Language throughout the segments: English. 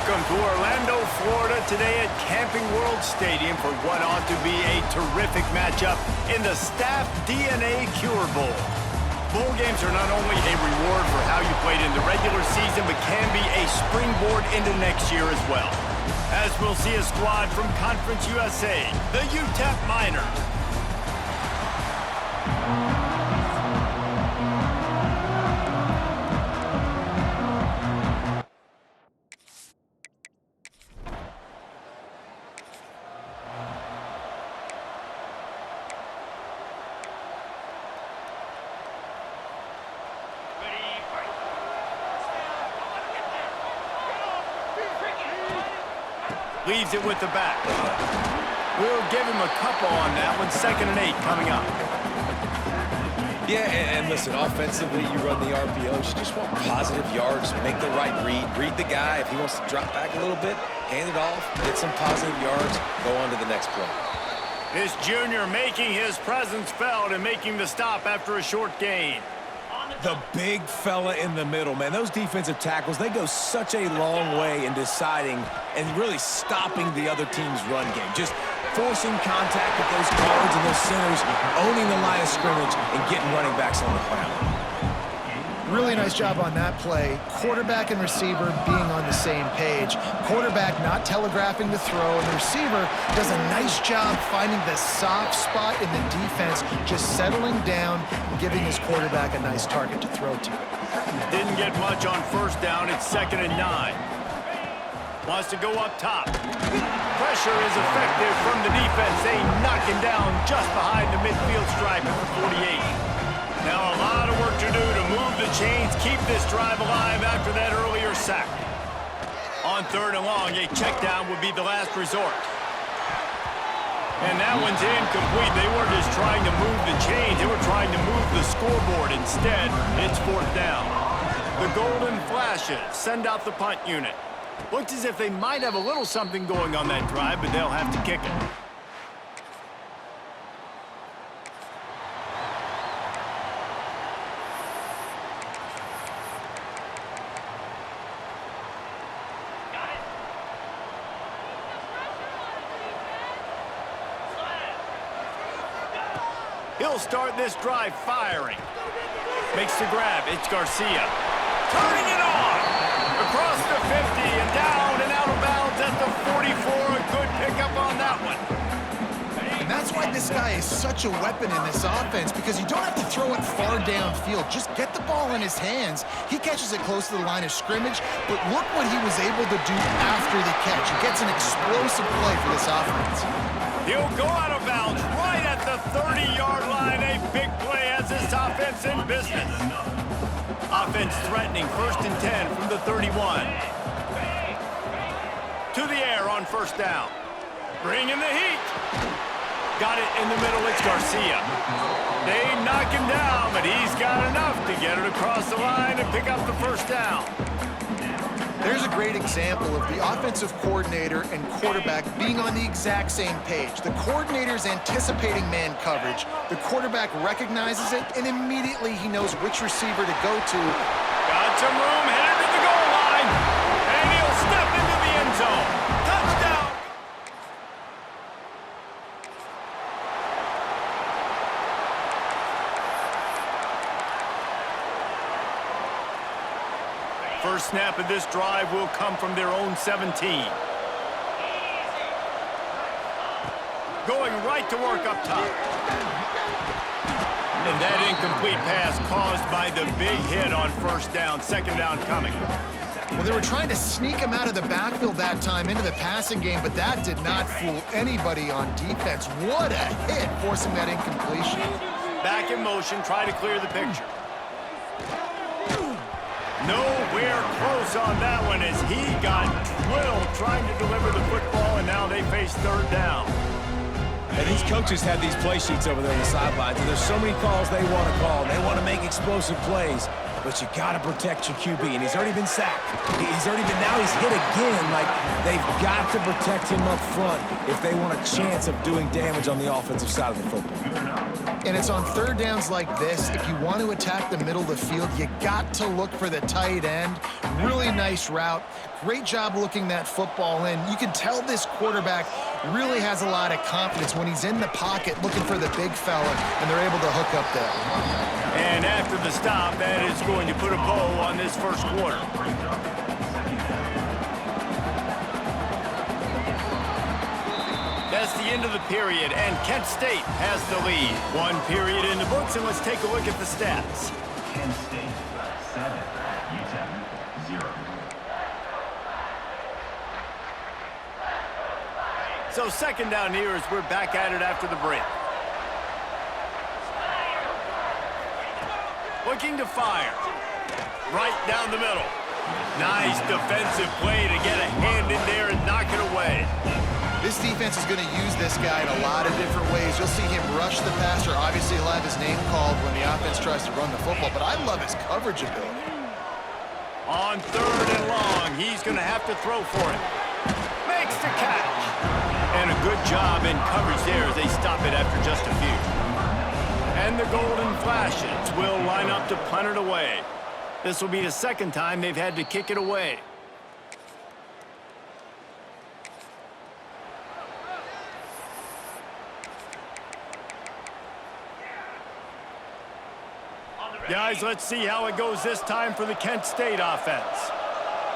Welcome to Orlando, Florida today at Camping World Stadium for what ought to be a terrific matchup in the Staff DNA Cure Bowl. Bowl games are not only a reward for how you played in the regular season, but can be a springboard into next year as well. As we'll see a squad from Conference USA, the UTEP Miners. Leaves it with the back. We'll give him a couple on that one. 2nd and 8 coming up. Yeah, and listen, offensively, you run the RPOs. You just want positive yards, make the right read. Read the guy. If he wants to drop back a little bit, hand it off, get some positive yards, go on to the next play. This junior making his presence felt and making the stop after a short gain. The big fella in the middle, man. Those defensive tackles, they go such a long way in deciding and really stopping the other team's run game. Just forcing contact with those guards and those centers, owning the line of scrimmage, and getting running backs on the ground. Really nice job on that play. Quarterback and receiver being on the same page. Quarterback not telegraphing the throw, and the receiver does a nice job finding the soft spot in the defense, just settling down and giving his quarterback a nice target to throw to. Didn't get much on 1st down. It's 2nd and 9. Wants to go up top. Pressure is effective from the defense. They knock him down just behind the midfield stripe at the 48. Now a lot of work to do to move the chains, keep this drive alive after that earlier sack. On 3rd and long, a check down would be the last resort. And that one's incomplete. They weren't just trying to move the chains. They were trying to move the scoreboard. Instead, it's fourth down. The Golden Flashes send out the punt unit. Looks as if they might have a little something going on that drive, but they'll have to kick it. He'll start this drive firing. Makes the grab. It's Garcia. Turning it on. Across the 50 and down and out of bounds at the 44. A good pickup on that one. And that's why this guy is such a weapon in this offense, because you don't have to throw it far downfield. Just get the ball in his hands. He catches it close to the line of scrimmage, but look what he was able to do after the catch. He gets an explosive play for this offense. He'll go out of bounds right at the 30-yard line. A big play as this offense in business. Offense threatening, 1st and 10 from the 31. To the air on first down. Bringing the heat. Got it in the middle, it's Garcia. They knock him down, but he's got enough to get it across the line and pick up the first down. There's a great example of the offensive coordinator and quarterback being on the exact same page. The coordinator's anticipating man coverage. The quarterback recognizes it, and immediately he knows which receiver to go to. Got some room, headed to the goal line, and he'll step into the end zone. Touchdown! First snap of this drive will come from their own 17. Going right to work up top. And that incomplete pass caused by the big hit on first down. Second down coming. Well, they were trying to sneak him out of the backfield that time into the passing game, but that did not fool anybody on defense. What a hit, forcing that incompletion. Back in motion, try to clear the picture. Nowhere close on that one as he got drilled trying to deliver the football, and now they face third down. And these coaches have these play sheets over there on the sidelines, and there's so many calls they want to call. They want to make explosive plays, but you got to protect your QB, and he's already been sacked. Now he's hit again. Like, they've got to protect him up front if they want a chance of doing damage on the offensive side of the football. And it's on third downs like this, if you want to attack the middle of the field, you got to look for the tight end. Really nice route. Great job looking that football in. You can tell this quarterback really has a lot of confidence when he's in the pocket looking for the big fella, and they're able to hook up there. And after the stop, that is going to put a bow on this first quarter. That's the end of the period, and Kent State has the lead. One period in the books, and let's take a look at the stats. Kent State 7, UTEP 0. So second down here as we're back at it after the break. Looking to fire. Right down the middle. Nice defensive play to get a hand in there and knock it away. This defense is going to use this guy in a lot of different ways. You'll see him rush the passer. Obviously, he'll have his name called when the offense tries to run the football, but I love his coverage ability. On third and long, he's going to have to throw for it. Makes the catch. And a good job in coverage there as they stop it after just a few. And the Golden Flashes will line up to punt it away. This will be the second time they've had to kick it away. Guys, let's see how it goes this time for the Kent State offense.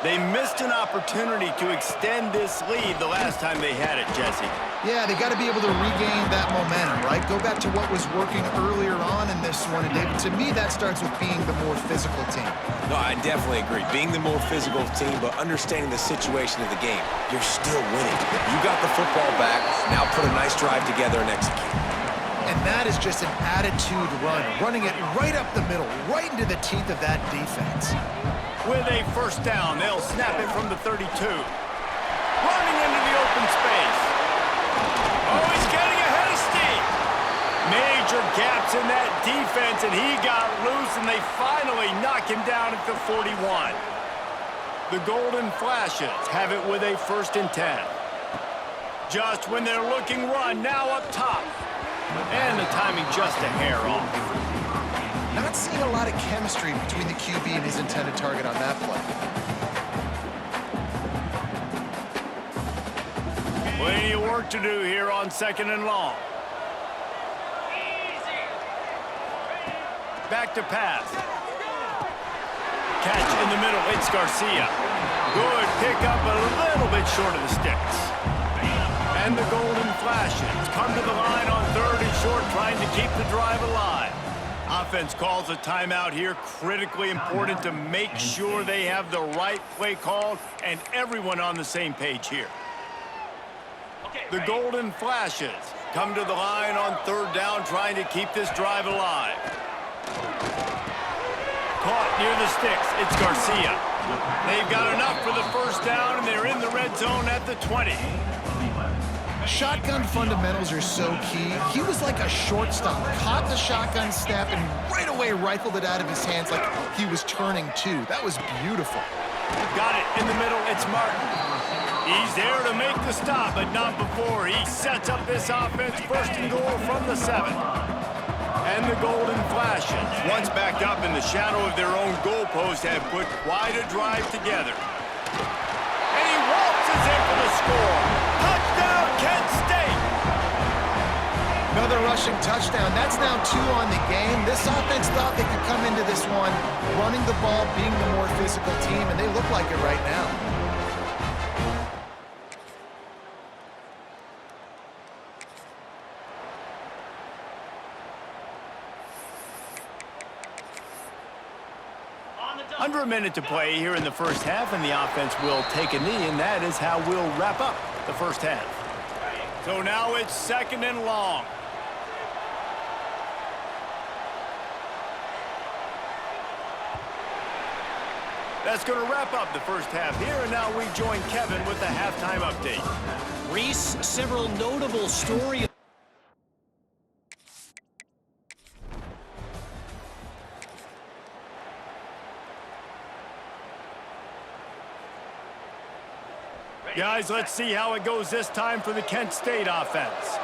They missed an opportunity to extend this lead the last time they had it, Jesse. Yeah, they got to be able to regain that momentum, right? Go back to what was working earlier on in this one. And David, to me, that starts with being the more physical team. No, I definitely agree. Being the more physical team, but understanding the situation of the game. You're still winning. You got the football back. Now put a nice drive together and execute. And that is just an attitude run, running it right up the middle, right into the teeth of that defense. With a first down, they'll snap it from the 32. Running into the open space. Oh, he's getting Major gaps in that defense, and he got loose, and they finally knock him down at the 41. The Golden Flashes have it with a 1st and 10. Just when they're looking run, now up top. And the timing just a hair off. Not seeing a lot of chemistry between the QB and his intended target on that play. Plenty of work to do here on 2nd and long. Back to pass. Catch in the middle, it's Garcia. Good pickup, a little bit short of the sticks. And the Golden Flashes come to the line on 3rd and short, trying to keep the drive alive. Offense calls a timeout here, critically important to make sure they have the right play called and everyone on the same page here. The Golden Flashes come to the line on 3rd down, trying to keep this drive alive. Caught near the sticks, it's Garcia. They've got enough for the 1st down, and they're in the red zone at the 20. Shotgun fundamentals are so key. He was like a shortstop, caught the shotgun snap and right away rifled it out of his hands like he was turning two. That was beautiful. Got it in the middle, it's Martin. He's there to make the stop, but not before he sets up this offense. 1st and goal from the 7. And the Golden Flashes, once backed up in the shadow of their own goalpost, have put quite a drive together. And he waltzes in for the score. Touchdown, Kent State! Another rushing touchdown. That's now 2 on the game. This offense thought they could come into this one running the ball, being the more physical team, and they look like it right now. Under a minute to play here in the 1st half, and the offense will take a knee, and that is how we'll wrap up the 1st half. So now it's 2nd and long. That's going to wrap up the 1st half here, and now we join Kevin with the halftime update. Reese, several notable stories. Guys, let's see how it goes this time for the Kent State offense.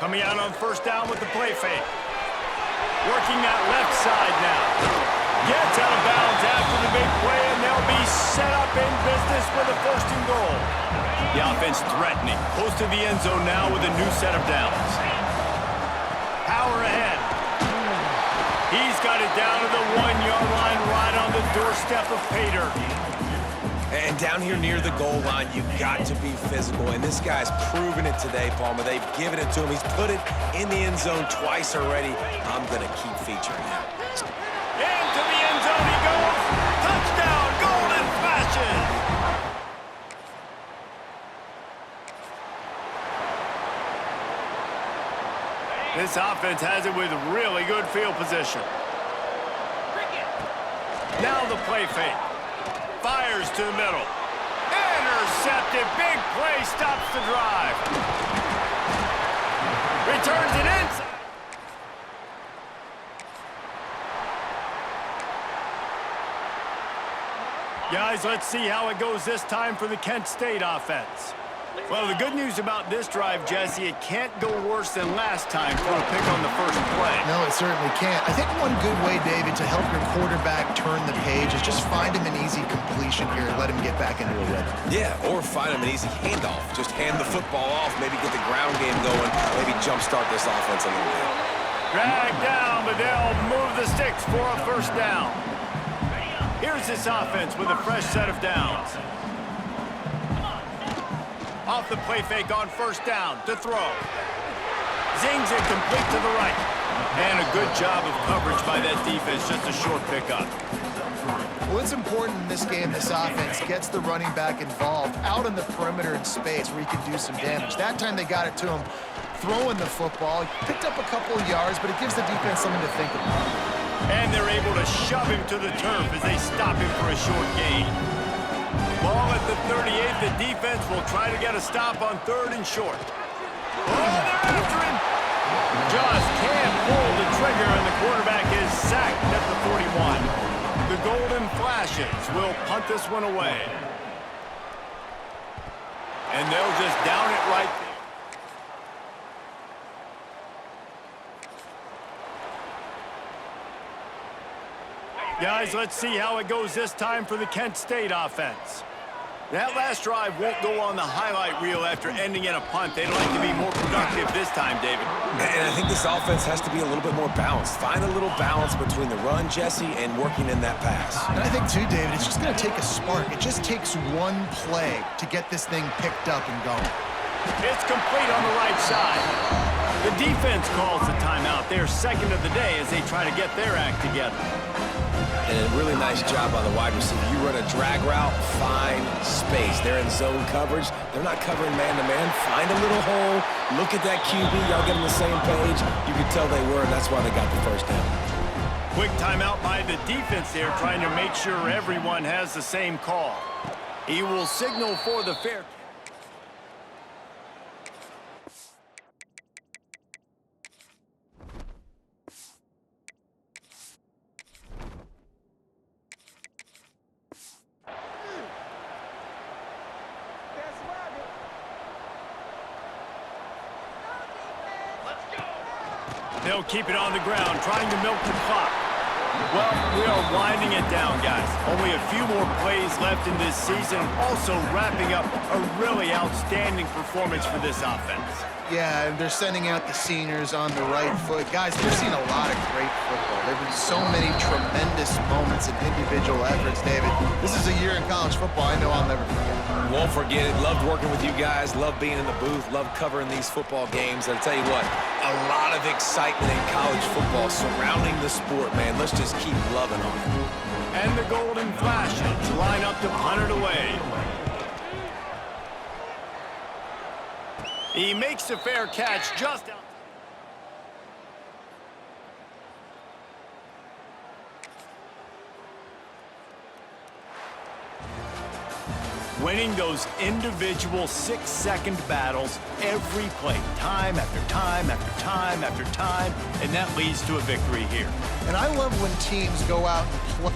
Coming out on 1st down with the play fake. Working that left side now. Gets out of bounds after the big play, and they'll be set up in business with a 1st and goal. The offense threatening. Close to the end zone now with a new set of downs. Power ahead. He's got it down to the 1-yard line, right on the doorstep of Pater. And down here near the goal line, you've got to be physical. And this guy's proven it today, Palmer. They've given it to him. He's put it in the end zone twice already. I'm going to keep featuring him. Into the end zone he goes. Touchdown, Golden Flashes. This offense has it with really good field position. Now the play fake. Fires to the middle. Intercepted. Big play stops the drive. Returns it inside. Guys, let's see how it goes this time for the Kent State offense. Well, the good news about this drive, Jesse, it can't go worse than last time for a pick on the 1st play. No, it certainly can't. I think one good way, David, to help your quarterback turn the page is just find him an easy completion here and let him get back into a rhythm. Yeah, or find him an easy handoff. Just hand the football off, maybe get the ground game going, maybe jumpstart this offense a little bit. Dragged down, but they'll move the sticks for a 1st down. Here's this offense with a fresh set of downs. Off the play fake on 1st down to throw. Zings it complete to the right. And a good job of coverage by that defense, just a short pickup. Well, it's important in this game, this offense gets the running back involved out on the perimeter in space where he can do some damage. That time they got it to him throwing the football. He picked up a couple of yards, but it gives the defense something to think about. And they're able to shove him to the turf as they stop him for a short gain. Ball at the 38. The defense will try to get a stop on 3rd and short. Oh, they're after him. just can't pull the trigger, and the quarterback is sacked at the 41. The Golden Flashes will punt this one away. And they'll just down it right there. Guys, let's see how it goes this time for the Kent State offense. That last drive won't go on the highlight reel after ending in a punt. They'd like to be more productive this time, David. And I think this offense has to be a little bit more balanced. Find a little balance between the run, Jesse, and working in that pass. And I think, too, David, it's just going to take a spark. It just takes one play to get this thing picked up and going. It's complete on the right side. The defense calls the timeout. They're second of the day as they try to get their act together. And a really nice job on the wide receiver. You run a drag route, find space. They're in zone coverage. They're not covering man-to-man. Find a little hole. Look at that QB. Y'all get on the same page. You can tell they were, and that's why they got the first down. Quick timeout by the defense there, trying to make sure everyone has the same call. He will signal for the fair. They'll keep it on the ground, trying to milk the clock. Well, we are winding it down, guys. Only a few more plays left in this season. Also wrapping up a really outstanding performance for this offense. Yeah, and they're sending out the seniors on the right foot. Guys, they've seen a lot of great football. There have been so many tremendous moments and individual efforts, David. This is a year in college football I know I'll never forget. Won't forget it. Loved working with you guys. Loved being in the booth. Loved covering these football games. I'll tell you what, a lot of excitement in college football surrounding the sport, man. Let's just keep loving on it. And the Golden Flashes line up to punt it away. He makes a fair catch just out. Winning those individual 6-second battles every play, time after time after time after time, and that leads to a victory here. And I love when teams go out and play.